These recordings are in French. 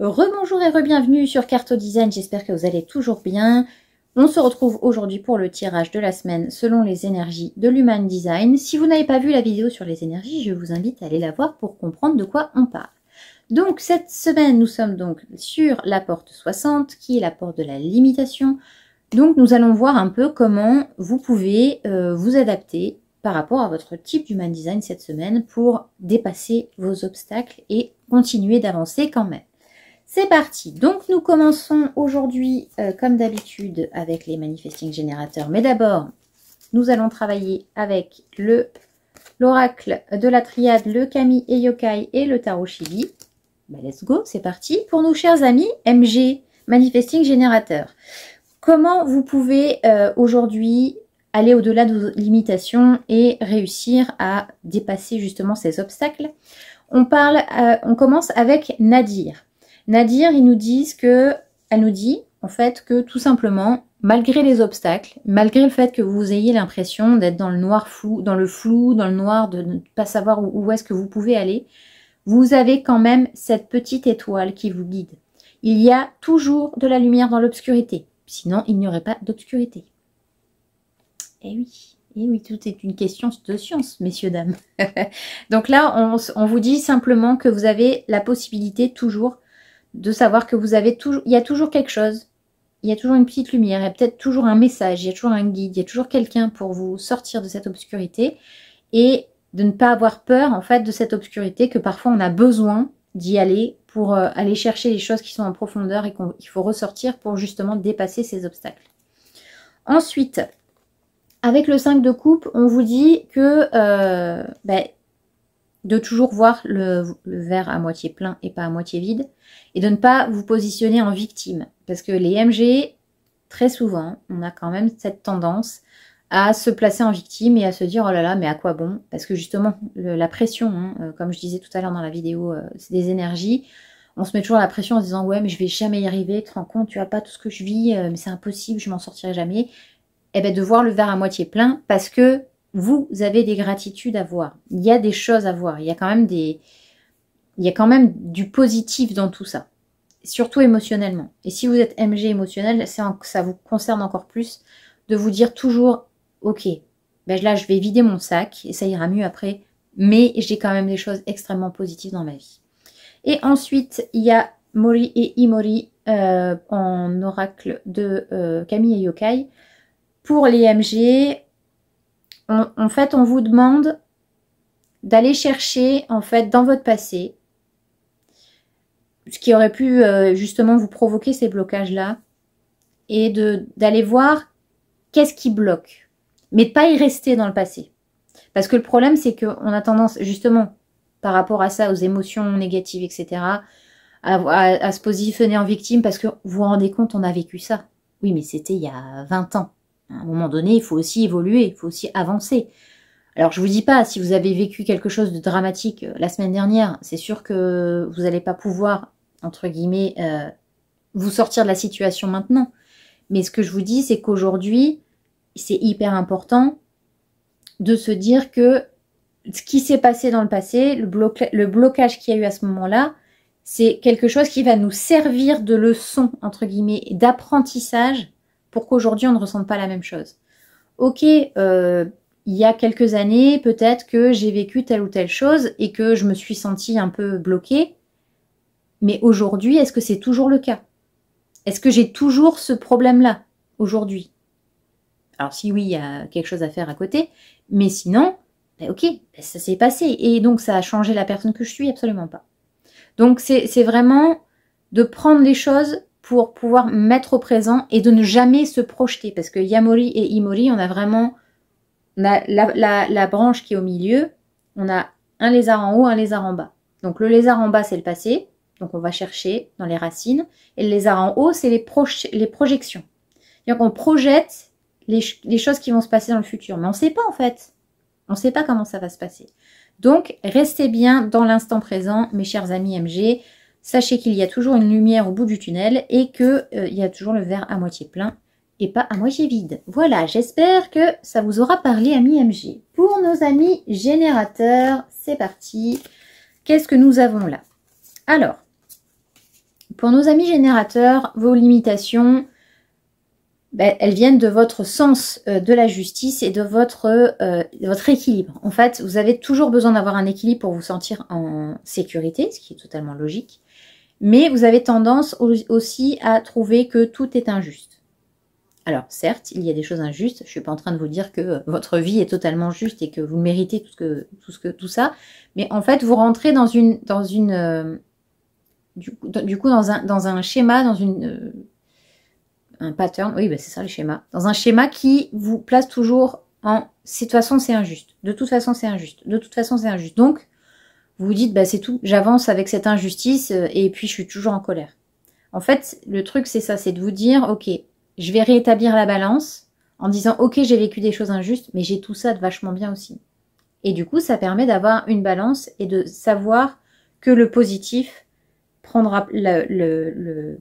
Rebonjour et re-bienvenue sur Carto Design, j'espère que vous allez toujours bien. On se retrouve aujourd'hui pour le tirage de la semaine selon les énergies de l'Human Design. Si vous n'avez pas vu la vidéo sur les énergies, je vous invite à aller la voir pour comprendre de quoi on parle. Donc cette semaine, nous sommes donc sur la porte 60, qui est la porte de la limitation. Donc nous allons voir un peu comment vous pouvez vous adapter par rapport à votre type d'Human Design cette semaine pour dépasser vos obstacles et continuer d'avancer quand même. C'est parti. Donc nous commençons aujourd'hui comme d'habitude avec les manifesting générateurs. Mais d'abord, nous allons travailler avec l'oracle de la triade, le Kami et Yokai et le tarot Chibi. Ben, let's go, c'est parti. Pour nos chers amis MG, manifesting générateurs. Comment vous pouvez aujourd'hui aller au-delà de vos limitations et réussir à dépasser justement ces obstacles? On commence avec Nadir. Nadir, elle nous dit en fait que tout simplement, malgré les obstacles, malgré le fait que vous ayez l'impression d'être dans le noir flou, dans le noir, de ne pas savoir où est-ce que vous pouvez aller, vous avez quand même cette petite étoile qui vous guide. Il y a toujours de la lumière dans l'obscurité, sinon il n'y aurait pas d'obscurité. Eh oui, tout est une question de science, messieurs, dames. Donc là, on vous dit simplement que vous avez la possibilité toujours de savoir que vous avez toujours, il y a toujours quelque chose, il y a toujours une petite lumière, il y a peut-être toujours un message, il y a toujours un guide, il y a toujours quelqu'un pour vous sortir de cette obscurité et de ne pas avoir peur en fait de cette obscurité, que parfois on a besoin d'y aller pour aller chercher les choses qui sont en profondeur et qu'il faut ressortir pour justement dépasser ces obstacles. Ensuite, avec le 5 de coupe, on vous dit que de toujours voir le verre à moitié plein et pas à moitié vide, et de ne pas vous positionner en victime. Parce que les MG, très souvent, on a quand même cette tendance à se placer en victime et à se dire « Oh là là, mais à quoi bon ?» Parce que justement, la pression, comme je disais tout à l'heure dans la vidéo, c'est des énergies. On se met toujours la pression en se disant « Ouais, mais je vais jamais y arriver, tu te rends compte, tu vois pas tout ce que je vis, mais c'est impossible, je m'en sortirai jamais. » Eh bien, de voir le verre à moitié plein, parce que vous avez des gratitudes à voir. Il y a des choses à voir. Il y a quand même du positif dans tout ça. Surtout émotionnellement. Et si vous êtes MG émotionnel, ça vous concerne encore plus de vous dire toujours, ok, ben là je vais vider mon sac et ça ira mieux après, mais j'ai quand même des choses extrêmement positives dans ma vie. Et ensuite, il y a Mori et Imori en oracle de Kami et Yokai. Pour les MG, en fait, on vous demande d'aller chercher, en fait, dans votre passé, ce qui aurait pu justement vous provoquer ces blocages-là, et d'aller voir qu'est-ce qui bloque, mais pas y rester dans le passé. Parce que le problème, c'est qu'on a tendance, justement, par rapport à ça, aux émotions négatives, etc., à se positionner en victime, parce que vous vous rendez compte, on a vécu ça. Oui, mais c'était il y a 20 ans. À un moment donné, il faut aussi évoluer, il faut aussi avancer. Alors, je vous dis pas, si vous avez vécu quelque chose de dramatique la semaine dernière, c'est sûr que vous n'allez pas pouvoir, entre guillemets, vous sortir de la situation maintenant. Mais ce que je vous dis, c'est qu'aujourd'hui, c'est hyper important de se dire que ce qui s'est passé dans le passé, le blocage qu'il y a eu à ce moment-là, c'est quelque chose qui va nous servir de leçon, entre guillemets, d'apprentissage, pour qu'aujourd'hui on ne ressente pas la même chose. Ok, il y a quelques années, peut-être que j'ai vécu telle ou telle chose et que je me suis sentie un peu bloquée. Mais aujourd'hui, est-ce que c'est toujours le cas? Est-ce que j'ai toujours ce problème-là aujourd'hui? Alors si oui, il y a quelque chose à faire à côté. Mais sinon, ben ok, ben ça s'est passé. Et donc ça a changé la personne que je suis? Absolument pas. Donc c'est vraiment de prendre les choses pour pouvoir mettre au présent et de ne jamais se projeter. Parce que Yamori et Imori, on a vraiment la branche qui est au milieu. On a un lézard en haut, un lézard en bas. Donc le lézard en bas, c'est le passé. Donc on va chercher dans les racines. Et le lézard en haut, c'est les projections. C'est-à-dire qu'on projette les choses qui vont se passer dans le futur. Mais on ne sait pas en fait. On ne sait pas comment ça va se passer. Donc restez bien dans l'instant présent, mes chers amis MG. Sachez qu'il y a toujours une lumière au bout du tunnel et qu'il y a toujours le verre à moitié plein et pas à moitié vide. Voilà, j'espère que ça vous aura parlé, amis MG. Pour nos amis générateurs, c'est parti. Qu'est-ce que nous avons là? Alors, Pour nos amis générateurs, vos limitations, ben, elles viennent de votre sens de la justice et de votre équilibre. En fait, vous avez toujours besoin d'avoir un équilibre pour vous sentir en sécurité, ce qui est totalement logique. Mais vous avez tendance aussi à trouver que tout est injuste. Alors, certes, il y a des choses injustes. Je ne suis pas en train de vous dire que votre vie est totalement juste et que vous méritez tout ça. Mais en fait, vous rentrez dans un schéma, un pattern. Oui, ben c'est ça le schéma. Dans un schéma qui vous place toujours en de toute façon, c'est injuste. De toute façon, c'est injuste. De toute façon, c'est injuste. Donc, vous vous dites, bah, c'est tout. J'avance avec cette injustice et puis je suis toujours en colère. En fait, le truc, c'est ça. C'est de vous dire, ok, je vais rétablir la balance en disant, ok, j'ai vécu des choses injustes, mais j'ai tout ça de vachement bien aussi. Et du coup, ça permet d'avoir une balance et de savoir que le positif prendra le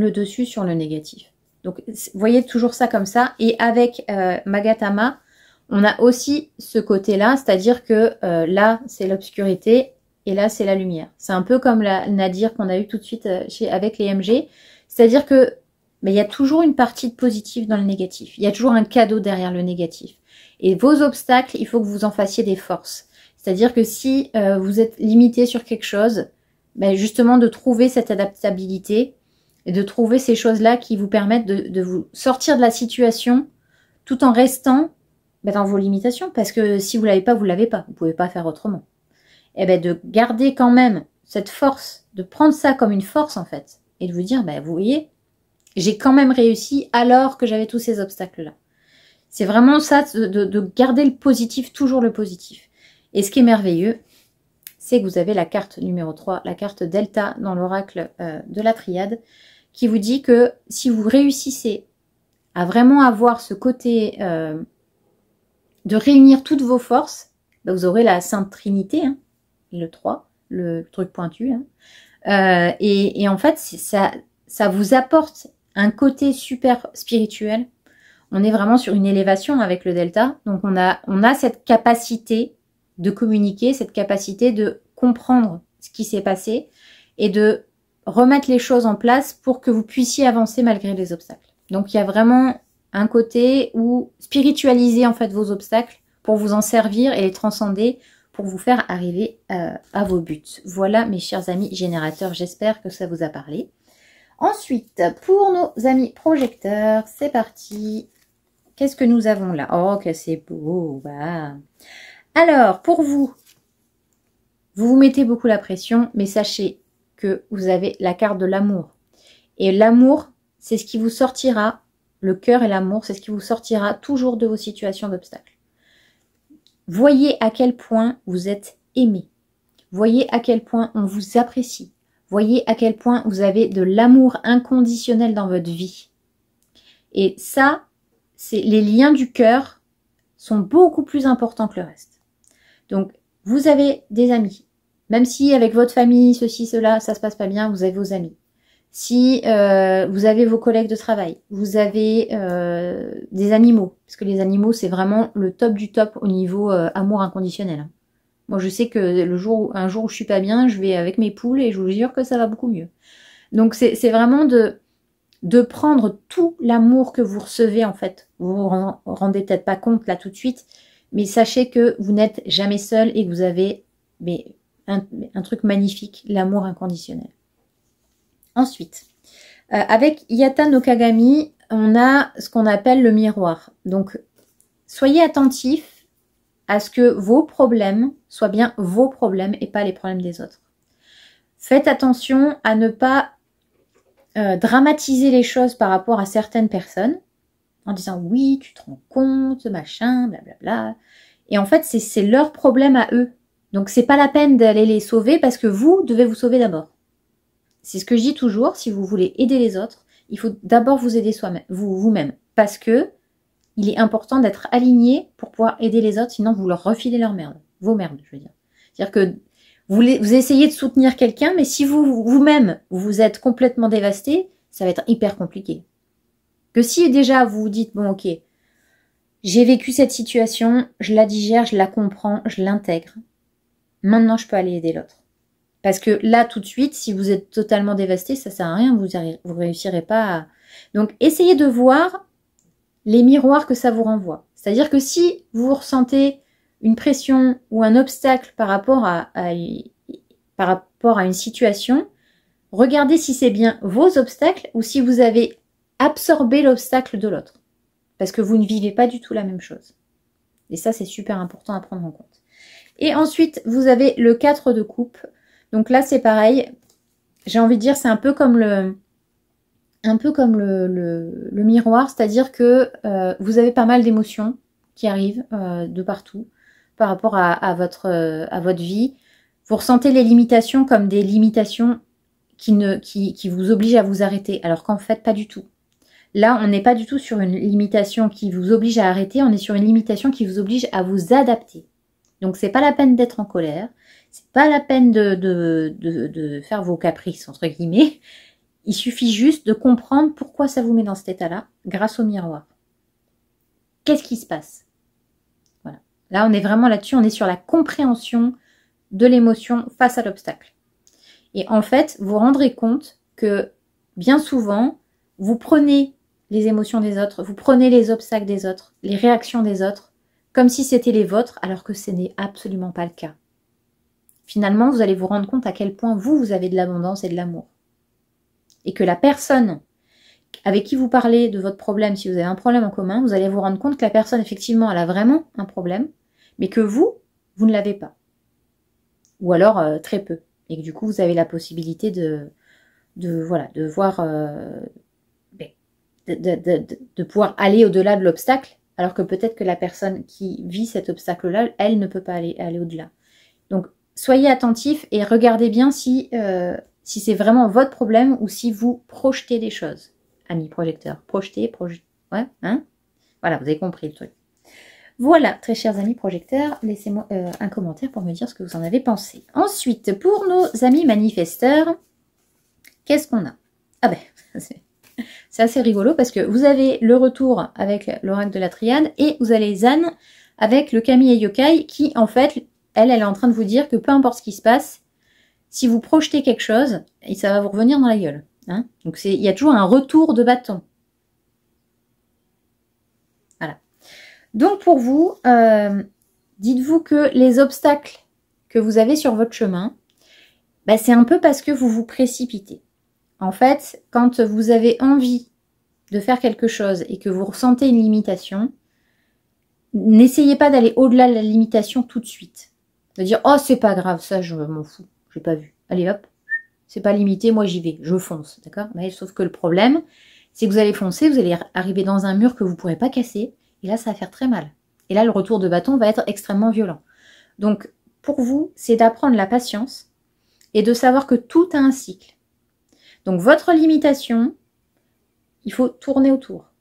dessus sur le négatif. Donc, voyez toujours ça comme ça. Et avec Magatama, on a aussi ce côté-là, c'est-à-dire que là, c'est l'obscurité et là, c'est la lumière. C'est un peu comme la Nadir qu'on a eu tout de suite avec les MG. C'est-à-dire que il y a toujours une partie de positif dans le négatif. Il y a toujours un cadeau derrière le négatif. Et vos obstacles, il faut que vous en fassiez des forces. C'est-à-dire que si vous êtes limité sur quelque chose, justement de trouver cette adaptabilité et de trouver ces choses-là qui vous permettent de vous sortir de la situation tout en restant dans vos limitations. Parce que si vous l'avez pas, vous l'avez pas. Vous pouvez pas faire autrement. Et de garder quand même cette force, de prendre ça comme une force en fait. Et de vous dire, vous voyez, j'ai quand même réussi alors que j'avais tous ces obstacles-là. C'est vraiment ça, de garder le positif, toujours le positif. Et ce qui est merveilleux, c'est que vous avez la carte numéro 3, la carte Delta dans l'oracle de la triade, qui vous dit que si vous réussissez à vraiment avoir ce côté de réunir toutes vos forces, vous aurez la Sainte Trinité, hein, le 3, le truc pointu. Hein. Et en fait, ça vous apporte un côté super spirituel. On est vraiment sur une élévation avec le Delta. Donc, on a cette capacité de communiquer, cette capacité de comprendre ce qui s'est passé et de remettre les choses en place pour que vous puissiez avancer malgré les obstacles. Donc, il y a vraiment un côté où spiritualiser en fait vos obstacles pour vous en servir et les transcender pour vous faire arriver à vos buts. Voilà mes chers amis générateurs, j'espère que ça vous a parlé. Ensuite, pour nos amis projecteurs, c'est parti. Qu'est-ce que nous avons là? Oh, que c'est beau. Bah. Alors, pour vous, vous mettez beaucoup la pression, mais sachez que vous avez la carte de l'amour. Et l'amour, c'est ce qui vous sortira, le cœur et l'amour, c'est ce qui vous sortira toujours de vos situations d'obstacles. Voyez à quel point vous êtes aimé. Voyez à quel point on vous apprécie. Voyez à quel point vous avez de l'amour inconditionnel dans votre vie. Et ça, les liens du cœur sont beaucoup plus importants que le reste. Donc, vous avez des amis. Même si avec votre famille, ceci, cela, ça se passe pas bien, vous avez vos amis. Si vous avez vos collègues de travail, vous avez des animaux. Parce que les animaux, c'est vraiment le top du top au niveau amour inconditionnel. Moi, je sais que un jour où je suis pas bien, je vais avec mes poules et je vous jure que ça va beaucoup mieux. Donc, c'est vraiment de prendre tout l'amour que vous recevez, en fait. Vous vous rendez peut-être pas compte là tout de suite, mais sachez que vous n'êtes jamais seul et que vous avez un truc magnifique, l'amour inconditionnel. Ensuite, avec Yata no Kagami, on a ce qu'on appelle le miroir. Donc, soyez attentifs à ce que vos problèmes soient bien vos problèmes et pas les problèmes des autres. Faites attention à ne pas dramatiser les choses par rapport à certaines personnes en disant oui, tu te rends compte, machin, blablabla. Et en fait, c'est leur problème à eux. Donc, c'est pas la peine d'aller les sauver parce que vous devez vous sauver d'abord. C'est ce que je dis toujours, si vous voulez aider les autres, il faut d'abord vous aider vous-même. Parce que il est important d'être aligné pour pouvoir aider les autres, sinon vous leur refilez leur merde. Vos merdes, je veux dire. C'est-à-dire que vous essayez de soutenir quelqu'un, mais si vous-même, vous êtes complètement dévasté, ça va être hyper compliqué. Que si déjà vous vous dites, bon ok, j'ai vécu cette situation, je la digère, je la comprends, je l'intègre. Maintenant, je peux aller aider l'autre. Parce que là, tout de suite, si vous êtes totalement dévasté, ça sert à rien, vous réussirez pas à... Donc, essayez de voir les miroirs que ça vous renvoie. C'est-à-dire que si vous ressentez une pression ou un obstacle par rapport à une situation, regardez si c'est bien vos obstacles ou si vous avez absorbé l'obstacle de l'autre. Parce que vous ne vivez pas du tout la même chose. Et ça, c'est super important à prendre en compte. Et ensuite, vous avez le 4 de coupe. Donc là, c'est pareil. J'ai envie de dire, c'est un peu comme le miroir. C'est-à-dire que vous avez pas mal d'émotions qui arrivent de partout par rapport à votre vie. Vous ressentez les limitations comme des limitations qui vous obligent à vous arrêter. Alors qu'en fait, pas du tout. Là, on n'est pas du tout sur une limitation qui vous oblige à arrêter, on est sur une limitation qui vous oblige à vous adapter. Donc, c'est pas la peine d'être en colère, c'est pas la peine de faire vos caprices, entre guillemets. Il suffit juste de comprendre pourquoi ça vous met dans cet état-là, grâce au miroir. Qu'est-ce qui se passe? Voilà. Là, on est vraiment là-dessus, on est sur la compréhension de l'émotion face à l'obstacle. Et en fait, vous vous rendrez compte que, bien souvent, vous prenez les émotions des autres, vous prenez les obstacles des autres, les réactions des autres, comme si c'était les vôtres, alors que ce n'est absolument pas le cas. Finalement, vous allez vous rendre compte à quel point vous avez de l'abondance et de l'amour. Et que la personne avec qui vous parlez de votre problème, si vous avez un problème en commun, vous allez vous rendre compte que la personne, effectivement, elle a vraiment un problème, mais que vous ne l'avez pas. Ou alors très peu. Et que du coup, vous avez la possibilité de voir... de pouvoir aller au-delà de l'obstacle, alors que peut-être que la personne qui vit cet obstacle-là, elle ne peut pas aller au-delà. Donc, soyez attentifs et regardez bien si c'est vraiment votre problème ou si vous projetez des choses. Amis projecteurs, projetez, ouais, hein? Voilà, vous avez compris le truc. Voilà, très chers amis projecteurs, laissez-moi un commentaire pour me dire ce que vous en avez pensé. Ensuite, pour nos amis manifesteurs, qu'est-ce qu'on a? Ah ben, c'est assez rigolo parce que vous avez le retour avec l'oracle de la triade et vous avez Zan avec le Kami et Yokai qui, en fait, elle est en train de vous dire que peu importe ce qui se passe, si vous projetez quelque chose, ça va vous revenir dans la gueule. Hein. Donc, il y a toujours un retour de bâton. Voilà. Donc, pour vous, dites-vous que les obstacles que vous avez sur votre chemin, bah, c'est un peu parce que vous vous précipitez. En fait, quand vous avez envie de faire quelque chose et que vous ressentez une limitation, n'essayez pas d'aller au-delà de la limitation tout de suite. De dire, oh, c'est pas grave, ça, je m'en fous, j'ai pas vu. Allez, hop, c'est pas limité, moi j'y vais, je fonce, d'accord? Mais sauf que le problème, c'est que vous allez foncer, vous allez arriver dans un mur que vous pourrez pas casser, et là, ça va faire très mal. Et là, le retour de bâton va être extrêmement violent. Donc, pour vous, c'est d'apprendre la patience et de savoir que tout a un cycle. Donc, votre limitation, il faut tourner autour.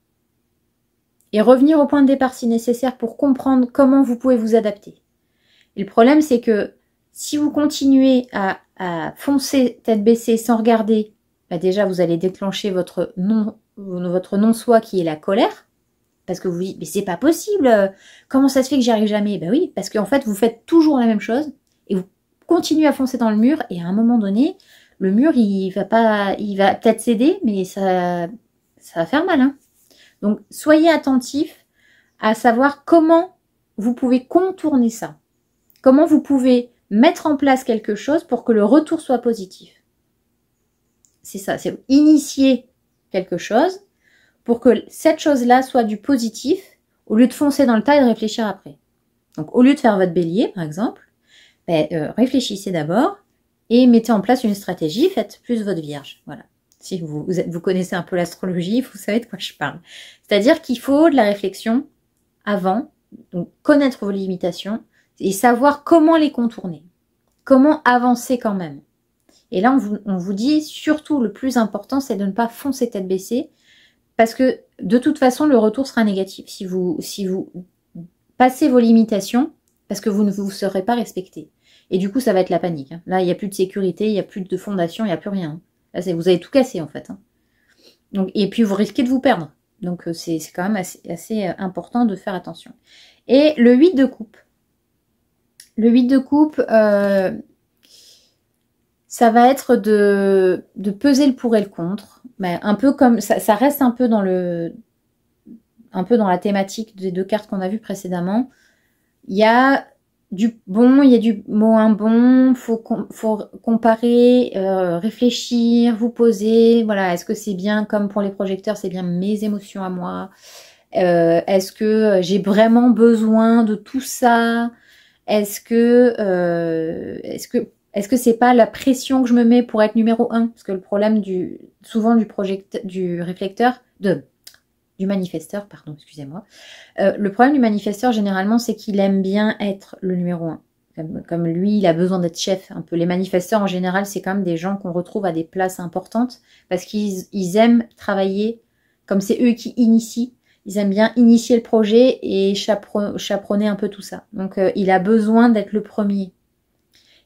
Et revenir au point de départ si nécessaire pour comprendre comment vous pouvez vous adapter. Et le problème, c'est que si vous continuez à foncer tête baissée sans regarder, bah déjà, vous allez déclencher votre non-soi qui est la colère. Parce que vous vous dites, mais c'est pas possible, comment ça se fait que j'y arrive jamais? Ben oui, parce qu'en fait, vous faites toujours la même chose et vous continuez à foncer dans le mur et à un moment donné, le mur, il va peut-être céder, mais ça va faire mal. Hein. Donc, soyez attentifs à savoir comment vous pouvez contourner ça. Comment vous pouvez mettre en place quelque chose pour que le retour soit positif. C'est ça, c'est initier quelque chose pour que cette chose-là soit du positif au lieu de foncer dans le tas et de réfléchir après. Donc, au lieu de faire votre bélier, par exemple, réfléchissez d'abord et mettez en place une stratégie, faites plus votre vierge. Voilà. Si vous connaissez un peu l'astrologie, vous savez de quoi je parle. C'est-à-dire qu'il faut de la réflexion avant, donc connaître vos limitations et savoir comment les contourner. Comment avancer quand même. Et là, on vous dit, surtout, le plus important, c'est de ne pas foncer tête baissée parce que, de toute façon, le retour sera négatif si vous passez vos limitations parce que vous ne vous serez pas respecté. Et du coup, ça va être la panique. Hein. Là, il n'y a plus de sécurité, il n'y a plus de fondation, il n'y a plus rien. Là, vous avez tout cassé, en fait. Hein. Donc, et puis, vous risquez de vous perdre. Donc, c'est quand même assez important de faire attention. Et le 8 de coupe. Le 8 de coupe, ça va être de peser le pour et le contre. Mais un peu comme ça reste un peu dans la thématique des 2 cartes qu'on a vues précédemment. Il y a du bon, il y a du moins bon, faut comparer, réfléchir, vous poser, voilà, est-ce que c'est bien, comme pour les projecteurs, c'est bien mes émotions à moi, est-ce que j'ai vraiment besoin de tout ça, est-ce que c'est pas la pression que je me mets pour être numéro 1, parce que le problème souvent du réflecteur, du manifesteur, pardon, excusez-moi. Le problème du manifesteur, généralement, c'est qu'il aime bien être le numéro 1. Comme lui, il a besoin d'être chef. Un peu les manifesteurs, en général, c'est quand même des gens qu'on retrouve à des places importantes parce qu'ils aiment travailler, comme c'est eux qui initient, ils aiment bien initier le projet et chaperonner un peu tout ça. Donc, il a besoin d'être le premier.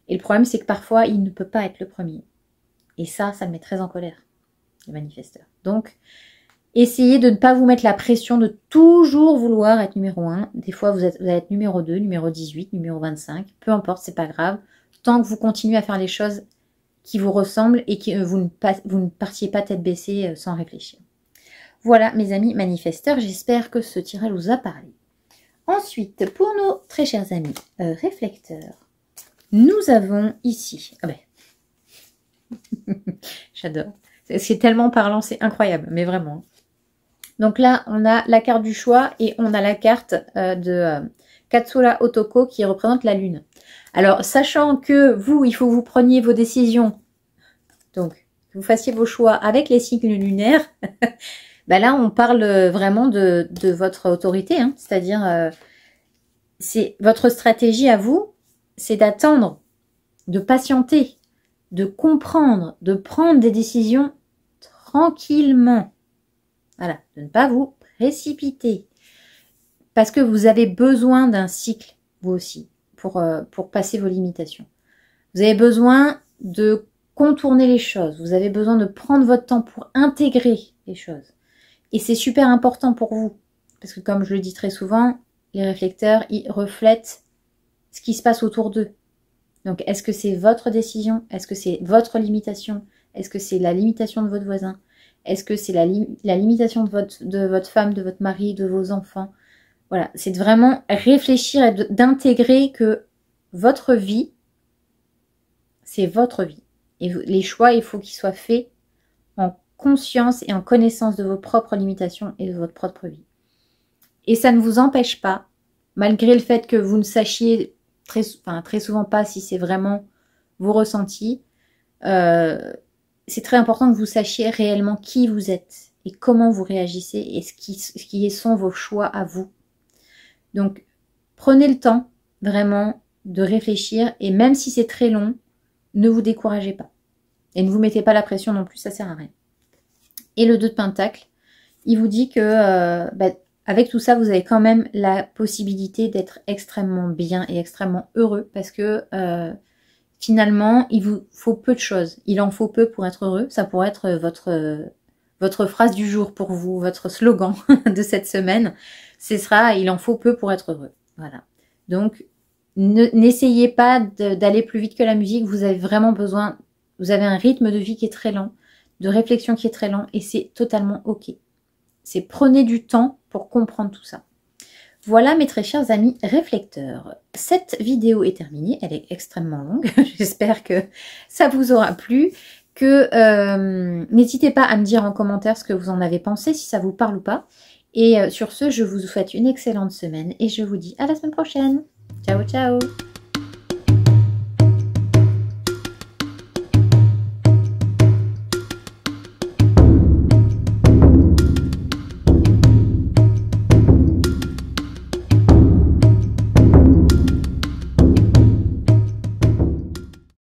Et le problème, c'est que parfois, il ne peut pas être le premier. Et ça le met très en colère, le manifesteur. Donc, essayez de ne pas vous mettre la pression de toujours vouloir être numéro 1. Des fois, vous allez être numéro 2, numéro 18, numéro 25. Peu importe, c'est pas grave. Tant que vous continuez à faire les choses qui vous ressemblent et que vous ne partiez pas tête baissée sans réfléchir. Voilà, mes amis manifesteurs, j'espère que ce tirage vous a parlé. Ensuite, pour nos très chers amis réflecteurs, nous avons ici... Ah ben, j'adore. C'est tellement parlant, c'est incroyable, mais vraiment. Donc là, on a la carte du choix et on a la carte de Katsura Otoko qui représente la lune. Alors, sachant que vous, il faut que vous preniez vos décisions, donc que vous fassiez vos choix avec les cycles lunaires, ben là, on parle vraiment de votre autorité, hein, c'est-à-dire, c'est votre stratégie à vous, c'est d'attendre, de patienter, de comprendre, de prendre des décisions tranquillement. Voilà, de ne pas vous précipiter. Parce que vous avez besoin d'un cycle, vous aussi, pour passer vos limitations. Vous avez besoin de contourner les choses. Vous avez besoin de prendre votre temps pour intégrer les choses. Et c'est super important pour vous. Parce que comme je le dis très souvent, les réflecteurs, ils reflètent ce qui se passe autour d'eux. Donc, est-ce que c'est votre décision? Est-ce que c'est votre limitation? Est-ce que c'est la limitation de votre voisin? Est-ce que c'est la limitation de votre femme, de votre mari, de vos enfants? Voilà, c'est de vraiment réfléchir et d'intégrer que votre vie, c'est votre vie. Et les choix, il faut qu'ils soient faits en conscience et en connaissance de vos propres limitations et de votre propre vie. Et ça ne vous empêche pas, malgré le fait que vous ne sachiez très souvent pas si c'est vraiment vos ressentis, c'est très important que vous sachiez réellement qui vous êtes et comment vous réagissez et ce qui sont vos choix à vous. Donc, prenez le temps vraiment de réfléchir et même si c'est très long, ne vous découragez pas. Et ne vous mettez pas la pression non plus, ça sert à rien. Et le 2 de Pentacle, il vous dit que avec tout ça, vous avez quand même la possibilité d'être extrêmement bien et extrêmement heureux parce que finalement, il vous faut peu de choses. Il en faut peu pour être heureux. Ça pourrait être votre phrase du jour pour vous, votre slogan de cette semaine. Ce sera « il en faut peu pour être heureux ». Voilà. Donc, n'essayez pas d'aller plus vite que la musique. Vous avez vraiment besoin, vous avez un rythme de vie qui est très lent, de réflexion qui est très lent et c'est totalement OK. C'est prenez du temps pour comprendre tout ça. Voilà mes très chers amis réflecteurs. Cette vidéo est terminée, elle est extrêmement longue. J'espère que ça vous aura plu. N'hésitez pas à me dire en commentaire ce que vous en avez pensé, si ça vous parle ou pas. Et sur ce, je vous souhaite une excellente semaine et je vous dis à la semaine prochaine. Ciao, ciao!